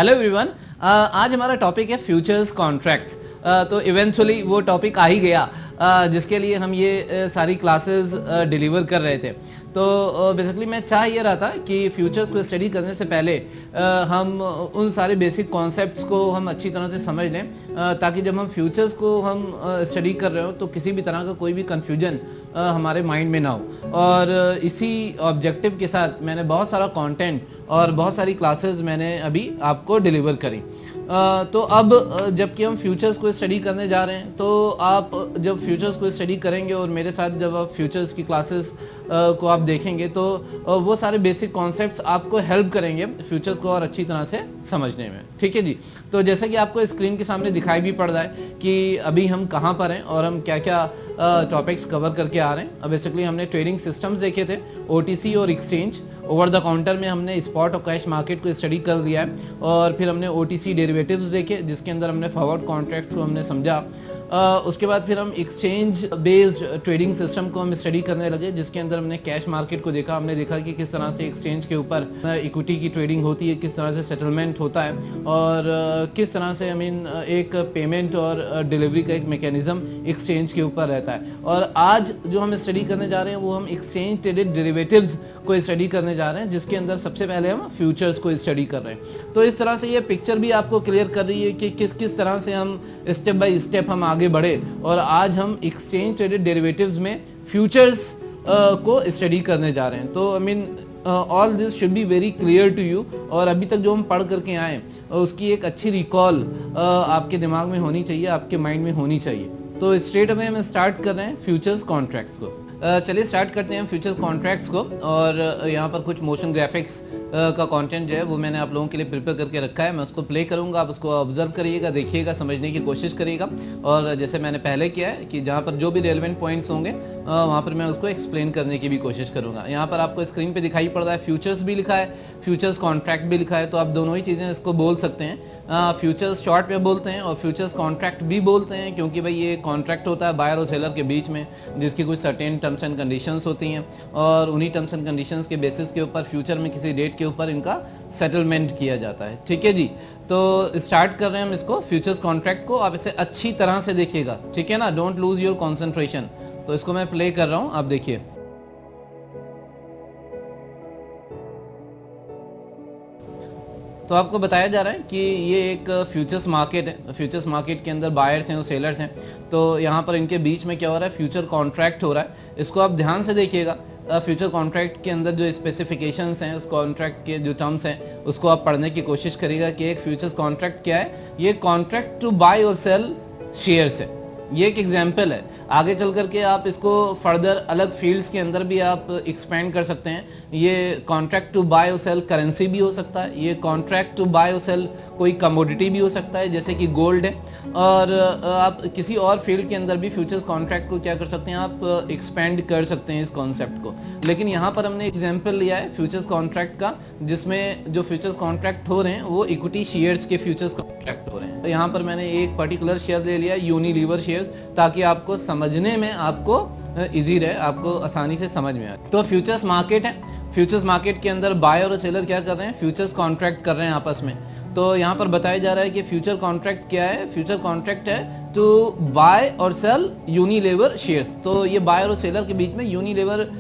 Hello everyone. आज हमारा topic है फ्यूचर्स कॉन्ट्रैक्ट्स। तो इवेंचुअली वो टॉपिक आ ही गया जिसके लिए हम ये सारी क्लासेस डिलीवर कर रहे थे। तो बेसिकली मैं चाह ये रहा था कि फ्यूचर्स को स्टडी करने से पहले हम उन सारे बेसिक कॉन्सेप्ट्स को हम अच्छी तरह से समझ लें, ताकि जब हम फ्यूचर्स को हम स्टडी कर रहे हो तो किसी भी तरह का कोई भी कन्फ्यूजन हमारे माइंड में ना हो। और इसी ऑब्जेक्टिव के साथ मैंने बहुत सारा कंटेंट और बहुत सारी क्लासेस मैंने अभी आपको डिलीवर करी। तो अब जबकि हम फ्यूचर्स को स्टडी करने जा रहे हैं, तो आप जब फ्यूचर्स को स्टडी करेंगे और मेरे साथ जब आप फ्यूचर्स की क्लासेस को आप देखेंगे तो वो सारे बेसिक कॉन्सेप्ट्स आपको हेल्प करेंगे फ्यूचर्स को और अच्छी तरह से समझने में। ठीक है जी। तो जैसे कि आपको स्क्रीन के सामने दिखाई भी पड़ रहा है कि अभी हम कहाँ पर हैं और हम क्या क्या टॉपिक्स कवर करके आ रहे हैं। बेसिकली हमने ट्रेडिंग सिस्टम्स देखे थे, OTC और एक्सचेंज। ओवर द काउंटर में हमने स्पॉट और कैश मार्केट को स्टडी कर लिया है, और फिर हमने OTC डेरिवेटिव्स देखे जिसके अंदर हमने फॉरवर्ड कॉन्ट्रैक्ट्स को हमने समझा। उसके बाद फिर हम एक्सचेंज बेस्ड ट्रेडिंग सिस्टम को हम स्टडी करने लगे जिसके अंदर हमने कैश मार्केट को देखा। हमने देखा कि किस तरह से एक्सचेंज के ऊपर इक्विटी की ट्रेडिंग होती है, किस तरह से सेटलमेंट होता है, और किस तरह से एक पेमेंट और डिलीवरी का एक मैकेनिज्म एक्सचेंज के ऊपर रहता है। और आज जो हम स्टडी करने जा रहे हैं वो हम एक्सचेंज ट्रेडेड डेरिवेटिव्स को स्टडी करने जा रहे हैं, जिसके अंदर सबसे पहले हम फ्यूचर्स को स्टडी कर रहे हैं। तो इस तरह से ये पिक्चर भी आपको क्लियर कर रही है कि किस किस तरह से हम स्टेप बाय स्टेप हम आगे बढ़े, और आज हम एक्सचेंज ट्रेडेड डेरिवेटिव्स में फ्यूचर्स को स्टडी करने जा रहे हैं। तो all this should be very clear to you, और अभी तक जो हम पढ़ करके आए उसकी एक अच्छी रिकॉल आपके दिमाग में होनी चाहिए, आपके माइंड में होनी चाहिए। तो स्ट्रेट अवे हम स्टार्ट कर रहे हैं फ्यूचर्स कॉन्ट्रैक्ट्स को। चलिए स्टार्ट करते हैं फ्यूचर्स कॉन्ट्रैक्ट्स को। और यहाँ पर कुछ मोशन ग्राफिक्स का कंटेंट जो है वो मैंने आप लोगों के लिए प्रिपेयर करके रखा है। मैं उसको प्ले करूँगा, आप उसको ऑब्जर्व करिएगा, देखिएगा, समझने की कोशिश करिएगा। और जैसे मैंने पहले किया है कि जहाँ पर जो भी रेलेवेंट पॉइंट्स होंगे वहाँ पर मैं उसको एक्सप्लेन करने की भी कोशिश करूँगा। यहाँ पर आपको स्क्रीन पे दिखाई पड़ रहा है फ्यूचर्स भी लिखा है, फ्यूचर्स कॉन्ट्रैक्ट भी लिखा है। तो आप दोनों ही चीज़ें इसको बोल सकते हैं। फ्यूचर्स शॉर्ट में बोलते हैं और फ्यूचर्स कॉन्ट्रैक्ट भी बोलते हैं, क्योंकि भाई ये कॉन्ट्रैक्ट होता है बायर और सेलर के बीच में, जिसकी कुछ सर्टेन टर्म्स एंड कंडीशंस होती हैं, और उन्हीं टर्म्स एंड कंडीशंस के बेसिस के ऊपर फ्यूचर में किसी डेट के ऊपर इनका सेटलमेंट किया जाता है। ठीक है जी। तो स्टार्ट कर रहे हैं हम इसको फ्यूचर्स कॉन्ट्रैक्ट को। आप इसे अच्छी तरह से देखिएगा, ठीक है ना, डोंट लूज योर कॉन्सेंट्रेशन। तो इसको मैं प्ले कर रहा हूं, आप देखिए। तो आपको बताया जा रहा है कि ये एक फ्यूचर्स मार्केट है। फ्यूचर्स मार्केट के अंदर बायर्स हैं और सेलर्स हैं। तो यहाँ पर इनके बीच में क्या हो रहा है, फ्यूचर कॉन्ट्रैक्ट हो रहा है। इसको आप ध्यान से देखिएगा। फ्यूचर कॉन्ट्रैक्ट के अंदर जो स्पेसिफिकेशंस हैं, उस कॉन्ट्रैक्ट के जो टर्म्स हैं उसको आप पढ़ने की कोशिश करिएगा कि एक फ्यूचर्स कॉन्ट्रैक्ट क्या है। ये कॉन्ट्रैक्ट टू बाय और सेल शेयर्स है। ये एक एग्जाम्पल है। आगे चल करके आप इसको फर्दर अलग फील्ड्स के अंदर भी आप एक्सपेंड कर सकते हैं। ये कॉन्ट्रैक्ट टू बाय और सेल करेंसी भी हो सकता है, ये कॉन्ट्रैक्ट टू बाय और सेल कोई कमोडिटी भी हो सकता है जैसे कि गोल्ड है। और आप किसी और फील्ड के अंदर भी फ्यूचर्स कॉन्ट्रैक्ट को क्या कर सकते हैं, आप एक्सपेंड कर सकते हैं इस कॉन्सेप्ट को। लेकिन यहाँ पर हमने एग्जाम्पल लिया है फ्यूचर्स कॉन्ट्रैक्ट का, जिसमें जो फ्यूचर्स कॉन्ट्रैक्ट हो रहे हैं वो इक्विटी शेयर्स के फ्यूचर्स कॉन्ट्रैक्ट हो रहे हैं। तो यहाँ पर मैंने एक पर्टिकुलर शेयर ले लिया, यूनिलीवर शेयर्स, ताकि आपको समझने में आपको इजी रहे, आपको आसानी से समझ में आए। तो फ्यूचर्स मार्केट है। फ्यूचर्स मार्केट के अंदर बाय और सेलर क्या कर रहे हैं, फ्यूचर्स कॉन्ट्रैक्ट कर रहे हैं आपस में। तो यहाँ पर बताया जा रहा है कि फ्यूचर कॉन्ट्रैक्ट क्या है। फ्यूचर कॉन्ट्रैक्ट है टू बाय और सेल यूनिलीवर शेयर्स। तो ये बायर और सेलर के बीच में यूनिलीवर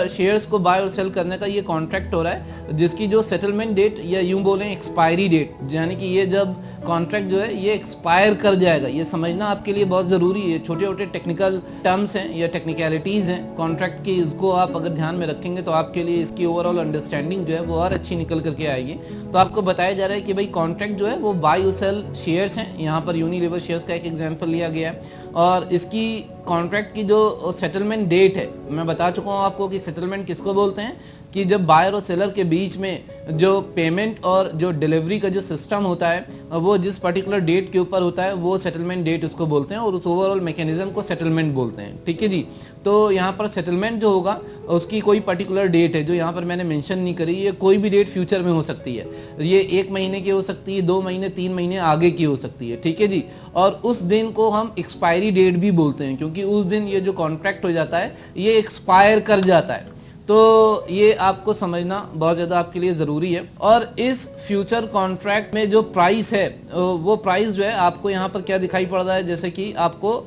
शेयर्स को बाय और सेल करने का ये कॉन्ट्रैक्ट हो रहा है, जिसकी जो सेटलमेंट डेट या यूं बोलें एक्सपायरी डेट, यानी कि ये जब कॉन्ट्रैक्ट जो है ये एक्सपायर कर जाएगा। ये समझना आपके लिए बहुत ज़रूरी है। छोटे छोटे टेक्निकल टर्म्स हैं या टेक्निकलिटीज़ हैं कॉन्ट्रैक्ट की, इसको आप अगर ध्यान में रखेंगे तो आपके लिए इसकी ओवरऑल अंडरस्टैंडिंग जो है वो और अच्छी निकल करके आएगी। तो आपको बताया जा रहा है कि भाई कॉन्ट्रैक्ट जो है वो बाय और सेल शेयर्स हैं। यहाँ पर यूनिलीवर शेयर्स का एक एग्जाम्पल लिया गया है। और इसकी कॉन्ट्रैक्ट की जो सेटलमेंट डेट है, मैं बता चुका हूँ आपको कि सेटलमेंट किसको बोलते हैं, कि जब बायर और सेलर के बीच में जो पेमेंट और जो डिलीवरी का जो सिस्टम होता है वो जिस पर्टिकुलर डेट के ऊपर होता है वो सेटलमेंट डेट उसको बोलते हैं, और उस ओवरऑल मैकेनिज्म को सेटलमेंट बोलते हैं। ठीक है जी। तो यहाँ पर सेटलमेंट जो होगा उसकी कोई पर्टिकुलर डेट है जो यहाँ पर मैंने मेंशन नहीं करी। ये कोई भी डेट फ्यूचर में हो सकती है। ये 1 महीने की हो सकती है, 2 महीने, 3 महीने आगे की हो सकती है। ठीक है जी। और उस दिन को हम एक्सपायरी डेट भी बोलते हैं, क्योंकि उस दिन ये जो कॉन्ट्रैक्ट हो जाता है ये एक्सपायर कर जाता है। तो ये आपको समझना बहुत ज़्यादा आपके लिए ज़रूरी है। और इस फ्यूचर कॉन्ट्रैक्ट में जो प्राइस है वो प्राइस जो है आपको यहाँ पर क्या दिखाई पड़ रहा है, जैसे कि आपको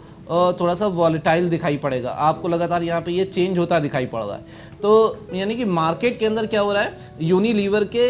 थोड़ा सा वॉलेटाइल दिखाई पड़ेगा, आपको लगातार यहाँ पे ये चेंज होता दिखाई पड़ रहा है। तो यानी कि मार्केट के अंदर क्या हो रहा है, यूनिलीवर के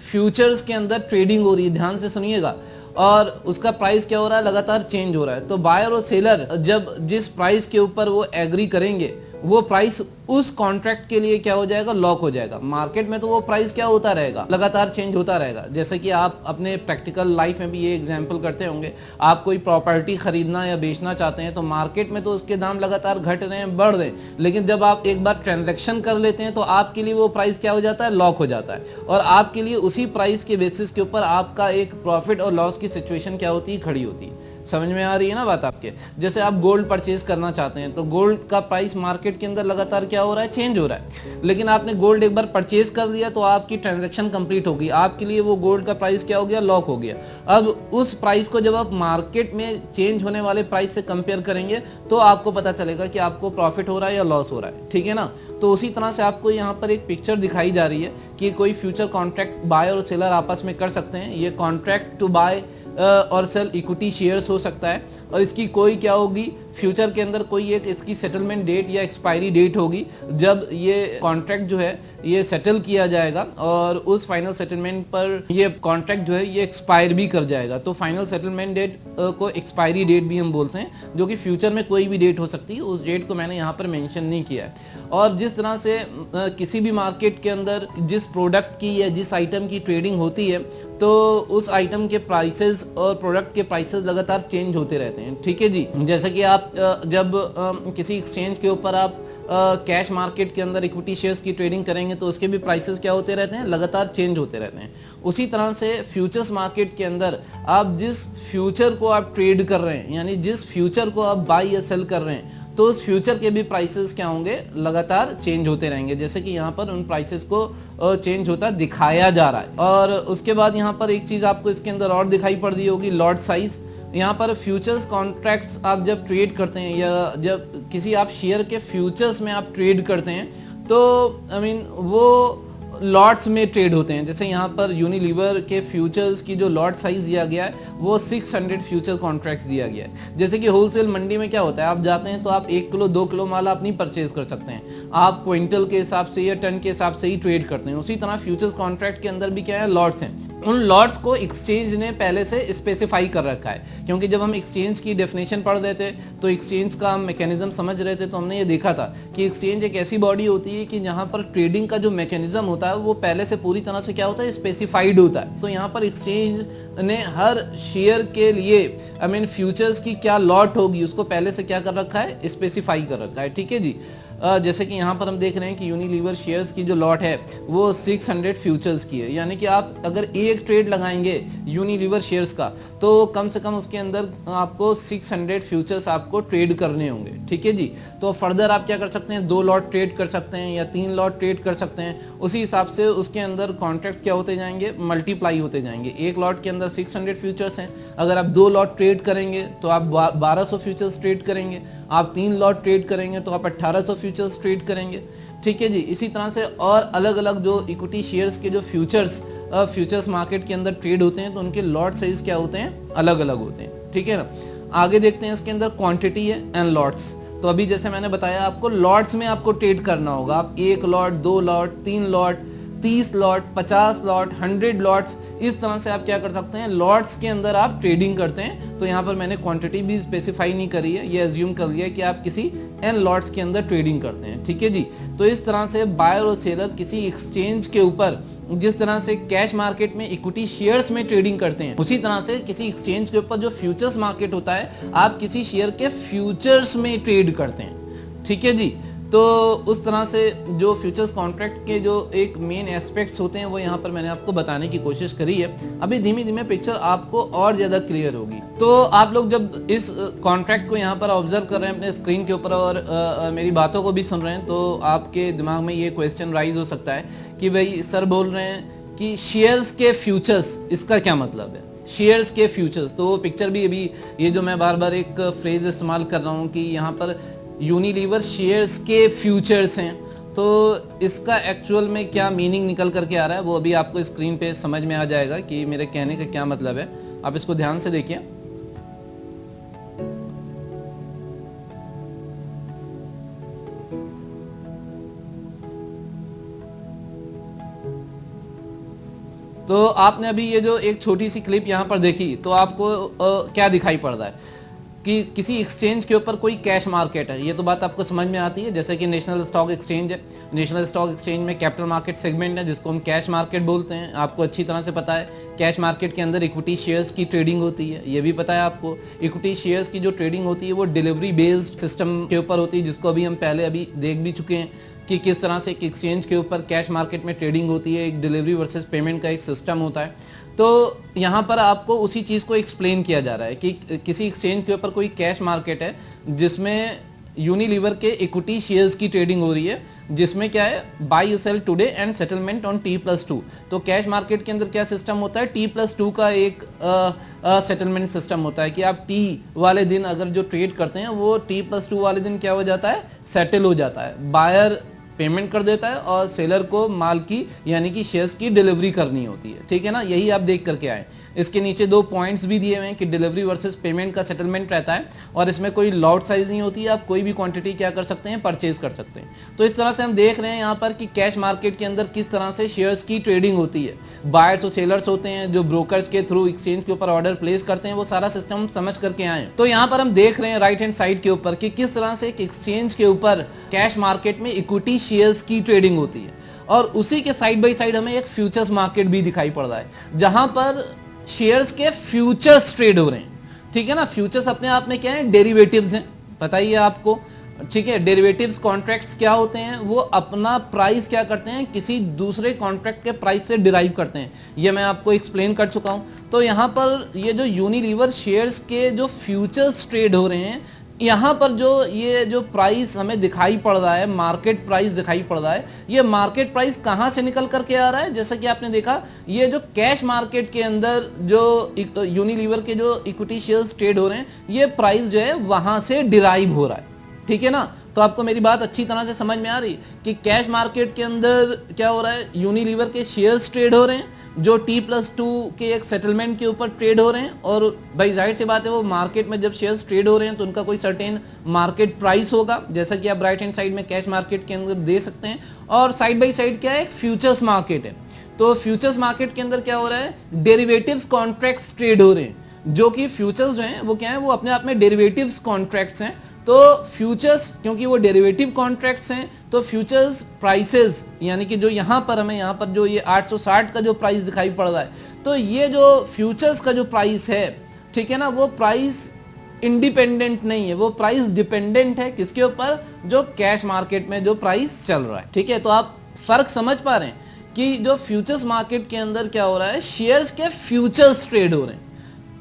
फ्यूचर्स के अंदर ट्रेडिंग हो रही है, ध्यान से सुनिएगा, और उसका प्राइस क्या हो रहा है, लगातार चेंज हो रहा है। तो बायर और सेलर जब जिस प्राइस के ऊपर वो एग्री करेंगे वो प्राइस उस कॉन्ट्रैक्ट के लिए क्या हो जाएगा, लॉक हो जाएगा। मार्केट में तो वो प्राइस क्या होता रहेगा, लगातार चेंज होता रहेगा। जैसे कि आप अपने प्रैक्टिकल लाइफ में भी ये एग्जांपल करते होंगे, आप कोई प्रॉपर्टी खरीदना या बेचना चाहते हैं तो मार्केट में तो उसके दाम लगातार घट रहे हैं, बढ़ रहे हैं, लेकिन जब आप एक बार ट्रांजैक्शन कर लेते हैं तो आपके लिए वो प्राइस क्या हो जाता है, लॉक हो जाता है, और आपके लिए उसी प्राइस के बेसिस के ऊपर आपका एक प्रॉफिट और लॉस की सिचुएशन क्या होती है, खड़ी होती है। समझ में आ रही है ना बात आपके। जैसे आप गोल्ड परचेज करना चाहते हैं तो गोल्ड का प्राइस मार्केट के अंदर लगातार क्या हो रहा है, चेंज हो रहा है, लेकिन आपने गोल्ड एक बार परचेज कर लिया तो आपकी ट्रांजैक्शन कंप्लीट होगी, आपके लिए वो गोल्ड का प्राइस क्या हो गया, लॉक हो गया। अब उस प्राइस को जब आप मार्केट में चेंज होने वाले प्राइस से कंपेयर करेंगे तो आपको पता चलेगा कि आपको प्रॉफिट हो रहा है या लॉस हो रहा है, ठीक है ना। तो उसी तरह से आपको यहाँ पर एक पिक्चर दिखाई जा रही है कि कोई फ्यूचर कॉन्ट्रैक्ट बाय और सेलर आपस में कर सकते हैं। ये कॉन्ट्रैक्ट टू बाय और सेल इक्विटी शेयर्स हो सकता है, और इसकी कोई क्या होगी, फ्यूचर के अंदर कोई एक इसकी सेटलमेंट डेट या एक्सपायरी डेट होगी जब ये कॉन्ट्रैक्ट जो है ये सेटल किया जाएगा, और उस फाइनल सेटलमेंट पर ये कॉन्ट्रैक्ट जो है ये एक्सपायर भी कर जाएगा। तो फाइनल सेटलमेंट डेट को एक्सपायरी डेट भी हम बोलते हैं, जो कि फ्यूचर में कोई भी डेट हो सकती है, उस डेट को मैंने यहाँ पर मेंशन नहीं किया है। और जिस तरह से किसी भी मार्केट के अंदर जिस प्रोडक्ट की या जिस आइटम की ट्रेडिंग होती है तो उस आइटम के प्राइसेस और प्रोडक्ट के प्राइसेस लगातार चेंज होते रहते हैं, ठीक है जी। जैसे कि आप जब किसी एक्सचेंज के ऊपर आप कैश मार्केट के अंदर इक्विटी शेयर्स की ट्रेडिंग करेंगे तो उसके भी प्राइसेस क्या होते रहते हैं, लगातार चेंज होते रहते हैं। उसी तरह से फ्यूचर्स मार्केट के अंदर आप जिस फ्यूचर को आप ट्रेड कर रहे हैं, यानी जिस फ्यूचर को आप बाई या सेल कर रहे हैं, तो उस फ्यूचर के भी प्राइसेस क्या होंगे, लगातार चेंज होते रहेंगे। जैसे कि यहाँ पर उन प्राइसेस को चेंज होता दिखाया जा रहा है। और उसके बाद यहाँ पर एक चीज आपको इसके अंदर और दिखाई पड़ रही होगी, लॉट साइज। यहाँ पर फ्यूचर्स कॉन्ट्रैक्ट्स आप जब ट्रेड करते हैं या जब किसी आप शेयर के फ्यूचर्स में आप ट्रेड करते हैं तो वो लॉट्स में ट्रेड होते हैं। जैसे यहाँ पर यूनिलीवर के फ्यूचर्स की जो लॉट साइज दिया गया है वो 600 फ्यूचर कॉन्ट्रैक्ट्स दिया गया है। जैसे कि होलसेल मंडी में क्या होता है, आप जाते हैं तो आप 1 किलो 2 किलो माल आप नहीं परचेज कर सकते हैं, आप क्विंटल के हिसाब से या टन के हिसाब से ही ट्रेड करते हैं। उसी तरह फ्यूचर्स कॉन्ट्रैक्ट के अंदर भी क्या है, लॉट्स हैं। उन लॉट्स को एक्सचेंज ने पहले से स्पेसिफाई कर रखा है, क्योंकि जब हम एक्सचेंज की डेफिनेशन पढ़ रहे थे तो एक्सचेंज का मैकेनिज्म समझ रहे थे, तो हमने ये देखा था कि एक्सचेंज एक ऐसी बॉडी होती है कि जहां पर ट्रेडिंग का जो मैकेनिज्म होता है वो पहले से पूरी तरह से क्या होता है, स्पेसिफाइड होता है। तो यहाँ पर एक्सचेंज ने हर शेयर के लिए फ्यूचर्स की क्या लॉट होगी उसको पहले से क्या कर रखा है, स्पेसिफाई कर रखा है, ठीक है जी। जैसे कि यहाँ पर हम देख रहे हैं कि यूनिलीवर शेयर्स की जो लॉट है वो 600 फ्यूचर्स की है, यानी कि आप अगर एक ट्रेड लगाएंगे यूनिलीवर शेयर्स का तो कम से कम उसके अंदर आपको 600 फ्यूचर्स आपको ट्रेड करने होंगे, ठीक है जी। तो फर्दर आप क्या कर सकते हैं, 2 लॉट ट्रेड कर सकते हैं या 3 लॉट ट्रेड कर सकते हैं। उसी हिसाब से उसके अंदर कॉन्ट्रैक्ट्स क्या होते जाएंगे, मल्टीप्लाई होते जाएंगे। एक लॉट के अंदर 600 फ्यूचर्स हैं, अगर आप 2 लॉट ट्रेड करेंगे तो आप 1200 फ्यूचर्स ट्रेड करेंगे, आप 3 लॉट ट्रेड करेंगे तो आप 1800 फ्यूचर्स ट्रेड करेंगे, ठीक है जी। इसी तरह से और अलग अलग जो इक्विटी शेयर्स के जो फ्यूचर्स मार्केट के अंदर ट्रेड होते हैं तो उनके लॉट साइज क्या होते हैं, अलग अलग होते हैं, ठीक है ना। आगे देखते हैं इसके अंदर क्वांटिटी है एंड लॉट्स। तो अभी जैसे मैंने बताया आपको लॉट्स में आपको ट्रेड करना होगा, आप 1 lot 2 lot 3 lot 30 lot 50 lot 100 lots, इस तरह से आप क्या कर सकते हैं, लॉट्स के अंदर आप ट्रेडिंग करते हैं। तो यहाँ पर मैंने क्वांटिटी भी स्पेसिफाई नहीं करी है, ये अज्यूम कर लिया कि आप किसी एन लॉट्स के अंदर ट्रेडिंग करते हैं, ठीक है जी। तो इस तरह से बायर और सेलर किसी एक्सचेंज के ऊपर जिस तरह से कैश मार्केट में इक्विटी शेयर्स में ट्रेडिंग करते हैं, उसी तरह से किसी एक्सचेंज के ऊपर जो फ्यूचर्स मार्केट होता है आप किसी शेयर के फ्यूचर्स में ट्रेड करते हैं, ठीक है जी। तो उस तरह से जो फ्यूचर्स कॉन्ट्रैक्ट के जो एक मेन एस्पेक्ट्स होते हैं वो यहाँ पर मैंने आपको बताने की कोशिश करी है। अभी धीमे धीमे पिक्चर आपको और ज़्यादा क्लियर होगी। तो आप लोग जब इस कॉन्ट्रैक्ट को यहाँ पर ऑब्जर्व कर रहे हैं अपने स्क्रीन के ऊपर और मेरी बातों को भी सुन रहे हैं तो आपके दिमाग में ये क्वेश्चन राइज हो सकता है कि भाई सर बोल रहे हैं कि शेयर्स के फ्यूचर्स, इसका क्या मतलब है, शेयर्स के फ्यूचर्स। तो वो पिक्चर भी अभी ये जो मैं बार बार एक फ्रेज इस्तेमाल कर रहा हूँ कि यहाँ पर यूनिलीवर शेयर्स के फ्यूचर्स हैं, तो इसका एक्चुअल में क्या मीनिंग निकल करके आ रहा है वो अभी आपको स्क्रीन पे समझ में आ जाएगा कि मेरे कहने का क्या मतलब है। आप इसको ध्यान से देखिए। तो आपने अभी ये जो एक छोटी सी क्लिप यहाँ पर देखी तो आपको क्या दिखाई पड़ रहा है कि किसी एक्सचेंज के ऊपर कोई कैश मार्केट है। ये तो बात आपको समझ में आती है, जैसे कि नेशनल स्टॉक एक्सचेंज है। नेशनल स्टॉक एक्सचेंज में कैपिटल मार्केट सेगमेंट है जिसको हम कैश मार्केट बोलते हैं। आपको अच्छी तरह से पता है कैश मार्केट के अंदर इक्विटी शेयर्स की ट्रेडिंग होती है, ये भी पता है आपको। इक्विटी शेयर्स की जो ट्रेडिंग होती है वो डिलीवरी बेस्ड सिस्टम के ऊपर होती है, जिसको अभी हम पहले अभी देख भी चुके हैं कि किस तरह से एक एक्सचेंज के ऊपर कैश मार्केट में ट्रेडिंग होती है। एक डिलीवरी वर्सेस पेमेंट का एक सिस्टम होता है। तो यहाँ पर आपको उसी चीज़ को एक्सप्लेन किया जा रहा है कि किसी एक्सचेंज के ऊपर कोई कैश मार्केट है जिसमें यूनिलीवर के इक्विटी शेयर्स की ट्रेडिंग हो रही है, जिसमें क्या है buy sell today and settlement on T+2। तो कैश मार्केट के अंदर क्या सिस्टम होता है, T+2 का एक सेटलमेंट सिस्टम होता है कि आप T वाले दिन अगर जो ट्रेड करते हैं वो T+2 वाले दिन क्या हो जाता है, सेटल हो जाता है। बायर पेमेंट कर देता है और सेलर को माल की यानी कि शेयर्स की डिलीवरी करनी होती है। ठीक है ना, यही आप देख करके आए। इसके नीचे 2 पॉइंट्स भी दिए हुए हैं कि डिलीवरी वर्सेस पेमेंट का सेटलमेंट रहता है और इसमें कोई लॉट साइज नहीं होती है, आप कोई भी क्वांटिटी क्या कर सकते हैं, परचेज कर सकते हैं। तो इस तरह से हम देख रहे हैं यहाँ पर कि कैश मार्केट के अंदर किस तरह से शेयर्स की ट्रेडिंग होती है। बायर्स और सेलर्स होते हैं जो ब्रोकर्स के थ्रू एक्सचेंज के ऊपर ऑर्डर प्लेस करते हैं, वो सारा सिस्टम समझ करके आए। तो यहाँ पर हम देख रहे हैं राइट हैंड साइड के ऊपर कि किस तरह से एक एक्सचेंज के ऊपर कैश मार्केट में इक्विटी शेयर्स की ट्रेडिंग होती है और उसी के साइड बाय साइड हमें एक फ्यूचर्स मार्केट भी दिखाई पड़ रहा है जहां पर शेयर्स के फ्यूचर्स ट्रेड हो रहे हैं। ठीक है ना, फ्यूचर्स अपने आप में क्या है, डेरिवेटिव्स हैं, बताइए आपको। ठीक है, डेरिवेटिव्स कॉन्ट्रैक्ट्स क्या होते हैं, वो अपना प्राइस क्या करते हैं, किसी दूसरे कॉन्ट्रैक्ट के प्राइस से डिराइव करते हैं। ये मैं आपको एक्सप्लेन कर चुका हूं। तो यहाँ पर ये जो यूनिलीवर शेयर्स के जो फ्यूचर्स ट्रेड हो रहे हैं, यहाँ पर जो ये जो प्राइस हमें दिखाई पड़ रहा है, मार्केट प्राइस दिखाई पड़ रहा है, ये मार्केट प्राइस कहाँ से निकल करके आ रहा है। जैसा कि आपने देखा ये जो कैश मार्केट के अंदर जो यूनिलीवर के जो इक्विटी शेयर्स ट्रेड हो रहे हैं, ये प्राइस जो है वहां से डिराइव हो रहा है। ठीक है ना, तो आपको मेरी बात अच्छी तरह से समझ में आ रही कि कैश मार्केट के अंदर क्या हो रहा है, यूनिलीवर के शेयर्स ट्रेड हो रहे हैं जो T+2 के एक सेटलमेंट के ऊपर ट्रेड हो रहे हैं। और भाई जाहिर सी बात है वो मार्केट में जब शेयर्स ट्रेड हो रहे हैं तो उनका कोई सर्टेन मार्केट प्राइस होगा, जैसा कि आप राइट हैंड साइड में कैश मार्केट के अंदर दे सकते हैं। और साइड बाय साइड क्या है, एक फ्यूचर्स मार्केट है। तो फ्यूचर्स मार्केट के अंदर क्या हो रहा है, डेरिवेटिव्स कॉन्ट्रैक्ट्स ट्रेड हो रहे हैं, जो कि फ्यूचर्स जो हैं वो क्या है, वो अपने आप में डेरिवेटिव्स कॉन्ट्रैक्ट्स हैं। तो फ्यूचर्स क्योंकि वो डेरिवेटिव कॉन्ट्रैक्ट्स हैं तो फ्यूचर्स प्राइसेस यानी कि जो यहाँ पर हमें यहाँ पर जो ये 860 का जो प्राइस दिखाई पड़ रहा है, तो ये जो फ्यूचर्स का जो प्राइस है, ठीक है ना, वो प्राइस इंडिपेंडेंट नहीं है, वो प्राइस डिपेंडेंट है किसके ऊपर, जो कैश मार्केट में जो प्राइस चल रहा है। ठीक है, तो आप फर्क समझ पा रहे हैं कि जो फ्यूचर्स मार्केट के अंदर क्या हो रहा है, शेयर्स के फ्यूचर्स ट्रेड हो रहे हैं।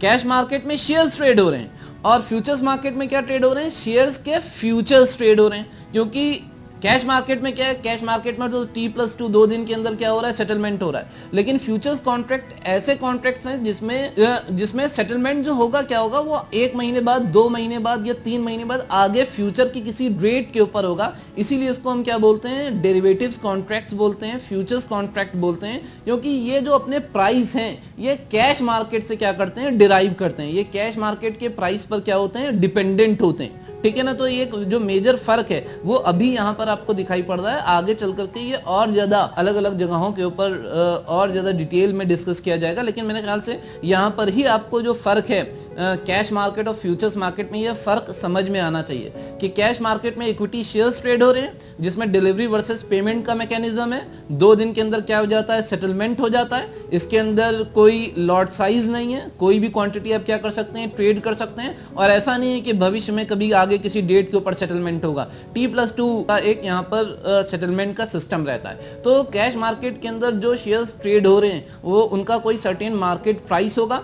कैश मार्केट में शेयर्स ट्रेड हो रहे हैं और फ्यूचर्स मार्केट में क्या ट्रेड हो रहे हैं, शेयर्स के फ्यूचर्स ट्रेड हो रहे हैं। क्योंकि कैश मार्केट में क्या है, कैश मार्केट में तो T+2 2 दिन के अंदर क्या हो रहा है, सेटलमेंट हो रहा है। लेकिन फ्यूचर्स कॉन्ट्रैक्ट ऐसे कॉन्ट्रैक्ट्स हैं जिसमें सेटलमेंट जो होगा क्या होगा, वो 1 महीने बाद, 2 महीने बाद या 3 महीने बाद आगे फ्यूचर की किसी रेट के ऊपर होगा। इसीलिए इसको हम क्या बोलते हैं, डेरिवेटिव्स कॉन्ट्रैक्ट्स बोलते हैं, फ्यूचर्स कॉन्ट्रैक्ट बोलते हैं। क्योंकि ये जो अपने प्राइस हैं ये कैश मार्केट से क्या करते हैं, डिराइव करते हैं। ये कैश मार्केट के प्राइस पर क्या होते हैं, डिपेंडेंट होते हैं। ठीक है ना, तो ये जो मेजर फर्क है वो अभी यहाँ पर आपको दिखाई पड़ रहा है। आगे चल करके ये और ज्यादा अलग अलग जगहों के ऊपर और ज्यादा डिटेल में डिस्कस किया जाएगा, लेकिन मेरे ख्याल से यहाँ पर ही आपको जो फर्क है कैश मार्केट और फ्यूचर्स मार्केट में, ये फर्क समझ में आना चाहिए कि कैश मार्केट में इक्विटी शेयर्स ट्रेड हो रहे हैं जिसमें डिलीवरी वर्सेस पेमेंट का मैकेनिज्म है। 2 दिन के अंदर क्या हो जाता है, सेटलमेंट हो जाता है। इसके अंदर कोई लॉट साइज नहीं है, कोई भी क्वांटिटी आप क्या कर सकते हैं, ट्रेड कर सकते हैं। और ऐसा नहीं है कि भविष्य में कभी आगे किसी डेट के ऊपर सेटलमेंट होगा। T+2 का एक यहाँ पर सेटलमेंट का सिस्टम रहता है। तो कैश मार्केट के अंदर जो शेयर्स ट्रेड हो रहे हैं वो उनका कोई सर्टेन मार्केट प्राइस होगा।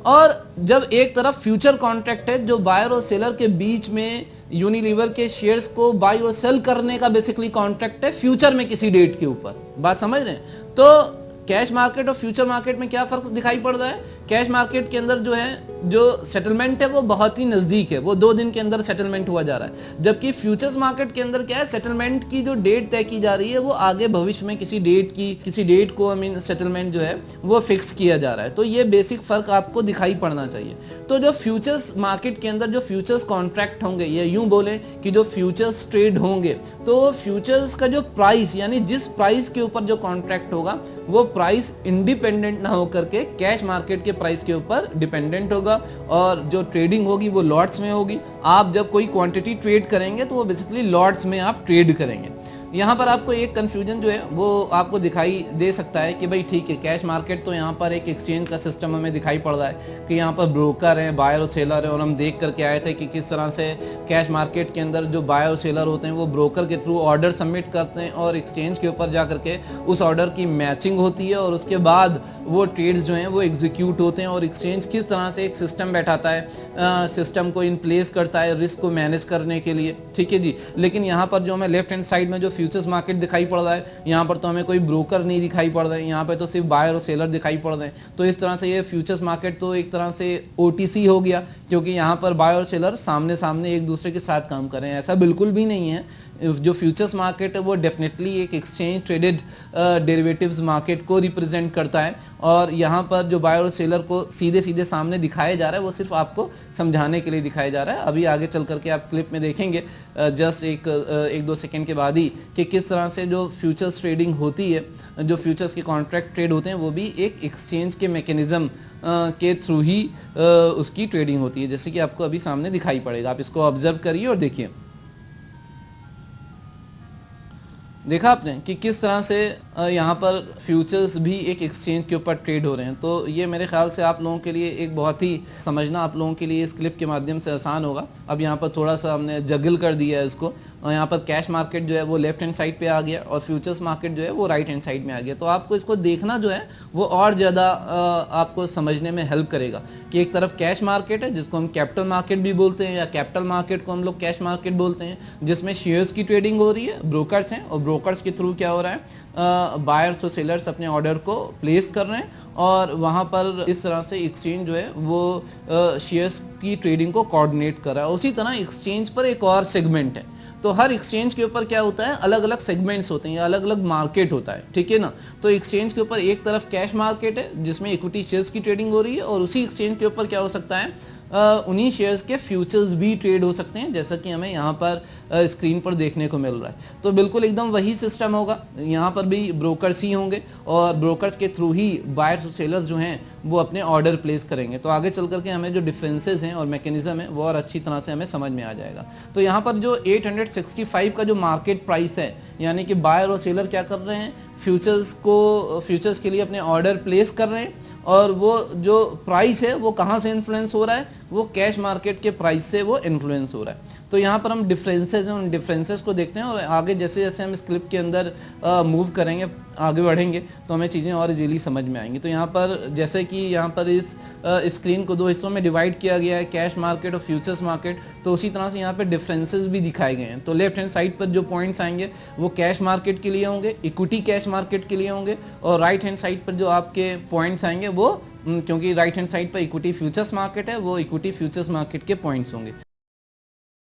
और जब एक तरफ फ्यूचर कॉन्ट्रैक्ट है जो बायर और सेलर के बीच में यूनिलीवर के शेयर्स को बाय और सेल करने का बेसिकली कॉन्ट्रैक्ट है फ्यूचर में किसी डेट के ऊपर, बात समझ रहे हैं। तो कैश मार्केट और फ्यूचर मार्केट में क्या फर्क दिखाई पड़ रहा है, कैश मार्केट के अंदर जो है जो सेटलमेंट है वो बहुत ही नज़दीक है, वो 2 दिन के अंदर सेटलमेंट हुआ जा रहा है। जबकि फ्यूचर्स मार्केट के अंदर क्या है, सेटलमेंट की जो डेट तय की जा रही है वो आगे भविष्य में किसी डेट को सेटलमेंट जो है वो फिक्स किया जा रहा है। तो ये बेसिक फ़र्क आपको दिखाई पड़ना चाहिए। तो जो फ्यूचर्स मार्केट के अंदर जो फ्यूचर्स कॉन्ट्रैक्ट होंगे, या यूँ बोले कि जो फ्यूचर्स ट्रेड होंगे, तो फ्यूचर्स का जो प्राइस, यानी जिस प्राइस के ऊपर जो कॉन्ट्रैक्ट होगा वो प्राइस इंडिपेंडेंट ना होकर के कैश मार्केट के प्राइस के ऊपर डिपेंडेंट होगा, और जो ट्रेडिंग होगी वो लॉट्स में होगी। आप जब कोई क्वांटिटी ट्रेड करेंगे तो वो बेसिकली लॉट्स में आप ट्रेड करेंगे। यहाँ पर आपको एक कंफ्यूजन जो है वो आपको दिखाई दे सकता है कि भाई ठीक है, कैश मार्केट तो यहाँ पर एक एक्सचेंज का सिस्टम हमें दिखाई पड़ रहा है कि यहाँ पर ब्रोकर हैं, बायर और सेलर है, और हम देख करके आए थे कि किस तरह से कैश मार्केट के अंदर जो बायर और सेलर होते हैं वो ब्रोकर के थ्रू ऑर्डर सबमिट करते हैं और एक्सचेंज के ऊपर जा करके उस ऑर्डर की मैचिंग होती है, और उसके बाद वो ट्रेड्स जो हैं वो एग्जीक्यूट होते हैं, और एक्सचेंज किस तरह से एक सिस्टम बैठाता है, सिस्टम को इन प्लेस करता है रिस्क को मैनेज करने के लिए। ठीक है जी। लेकिन यहाँ पर जो हमें लेफ्ट हैंड साइड में जो फ्यूचर्स मार्केट दिखाई पड़ रहा है, यहाँ पर तो हमें कोई ब्रोकर नहीं दिखाई पड़ रहा है, यहाँ पे तो सिर्फ बायर और सेलर दिखाई पड़ रहे हैं। तो इस तरह से ये फ्यूचर्स मार्केट तो एक तरह से OTC हो गया, क्योंकि यहाँ पर बायर और सेलर सामने सामने एक दूसरे के साथ काम कर रहे हैं। ऐसा बिल्कुल भी नहीं है। जो फ्यूचर्स मार्केट है वो डेफिनेटली एक एक्सचेंज ट्रेडेड डेरिवेटिव्स मार्केट को रिप्रेजेंट करता है, और यहाँ पर जो बायर और सेलर को सीधे सीधे सामने दिखाया जा रहा है वो सिर्फ आपको समझाने के लिए दिखाया जा रहा है। अभी आगे चल करके आप क्लिप में देखेंगे जस्ट एक दो सेकेंड के बाद ही कि किस तरह से जो फ्यूचर्स ट्रेडिंग होती है, जो फ्यूचर्स के कॉन्ट्रैक्ट ट्रेड होते हैं वो भी एक एक्सचेंज के मैकेनिज्म के थ्रू ही उसकी ट्रेडिंग होती है, जैसे कि आपको अभी सामने दिखाई पड़ेगा। आप इसको ऑब्जर्व करिए और देखिए। देखा आपने कि किस तरह से यहाँ पर फ्यूचर्स भी एक एक्सचेंज के ऊपर ट्रेड हो रहे हैं। तो ये मेरे ख्याल से आप लोगों के लिए एक बहुत ही समझना आप लोगों के लिए इस क्लिप के माध्यम से आसान होगा। अब यहाँ पर थोड़ा सा हमने जगल कर दिया है इसको, और यहाँ पर कैश मार्केट जो है वो लेफ्ट हैंड साइड पे आ गया और फ्यूचर्स मार्केट जो है वो राइट हैंड साइड में आ गया। तो आपको इसको देखना जो है वो और ज़्यादा आपको समझने में हेल्प करेगा कि एक तरफ कैश मार्केट है जिसको हम कैपिटल मार्केट भी बोलते हैं, या कैपिटल मार्केट को हम लोग कैश मार्केट बोलते हैं, जिसमें शेयर्स की ट्रेडिंग हो रही है, ब्रोकर्स हैं, और ब्रोकर्स के थ्रू क्या हो रहा है, बायर्स और सेलर्स अपने ऑर्डर को प्लेस कर रहे हैं, और वहाँ पर इस तरह से एक्सचेंज जो है वो शेयर्स की ट्रेडिंग को कोऑर्डिनेट कर रहा है। उसी तरह एक्सचेंज पर एक और सेगमेंट है। तो हर एक्सचेंज के ऊपर क्या होता है, अलग अलग सेगमेंट्स होते हैं, अलग अलग मार्केट होता है। ठीक है ना। तो एक्सचेंज के ऊपर एक तरफ कैश मार्केट है जिसमें इक्विटी शेयर्स की ट्रेडिंग हो रही है, और उसी एक्सचेंज के ऊपर क्या हो सकता है, उन्हीं शेयर्स के फ्यूचर्स भी ट्रेड हो सकते हैं, जैसा कि हमें यहाँ पर स्क्रीन पर देखने को मिल रहा है। तो बिल्कुल एकदम वही सिस्टम होगा, यहाँ पर भी ब्रोकर्स ही होंगे, और ब्रोकर्स के थ्रू ही बायर्स और सेलर्स जो हैं वो अपने ऑर्डर प्लेस करेंगे। तो आगे चल करके हमें जो डिफरेंसेस हैं और मैकेनिज्म है वो और अच्छी तरह से हमें समझ में आ जाएगा। तो यहाँ पर जो 865 का जो मार्केट प्राइस है, यानी कि बायर और सेलर क्या कर रहे हैं, फ्यूचर्स के लिए अपने ऑर्डर प्लेस कर रहे हैं, और वो जो प्राइस है वो कहाँ से इन्फ्लुएंस हो रहा है, वो कैश मार्केट के प्राइस से वो इन्फ्लुएंस हो रहा है। तो यहाँ पर हम डिफरेंसेस हैं, उन डिफरेंसेस को देखते हैं, और आगे जैसे जैसे हम इस क्लिप के अंदर मूव करेंगे, आगे बढ़ेंगे, तो हमें चीज़ें और इजीली समझ में आएंगी। तो यहाँ पर जैसे कि यहाँ पर इस स्क्रीन को 2 हिस्सों में डिवाइड किया गया है, कैश मार्केट और फ्यूचर्स मार्केट, तो उसी तरह से यहाँ पे डिफरेंसेस भी दिखाए गए हैं। तो लेफ्ट हैंड साइड पर जो पॉइंट्स आएंगे वो कैश मार्केट के लिए होंगे, इक्विटी कैश मार्केट के लिए होंगे, और राइट हैंड साइड पर जो आपके पॉइंट्स आएंगे वो क्योंकि राइट हैंड साइड पर इक्विटी फ्यूचर्स मार्केट है, वो इक्विटी फ्यूचर्स मार्केट के पॉइंट्स होंगे।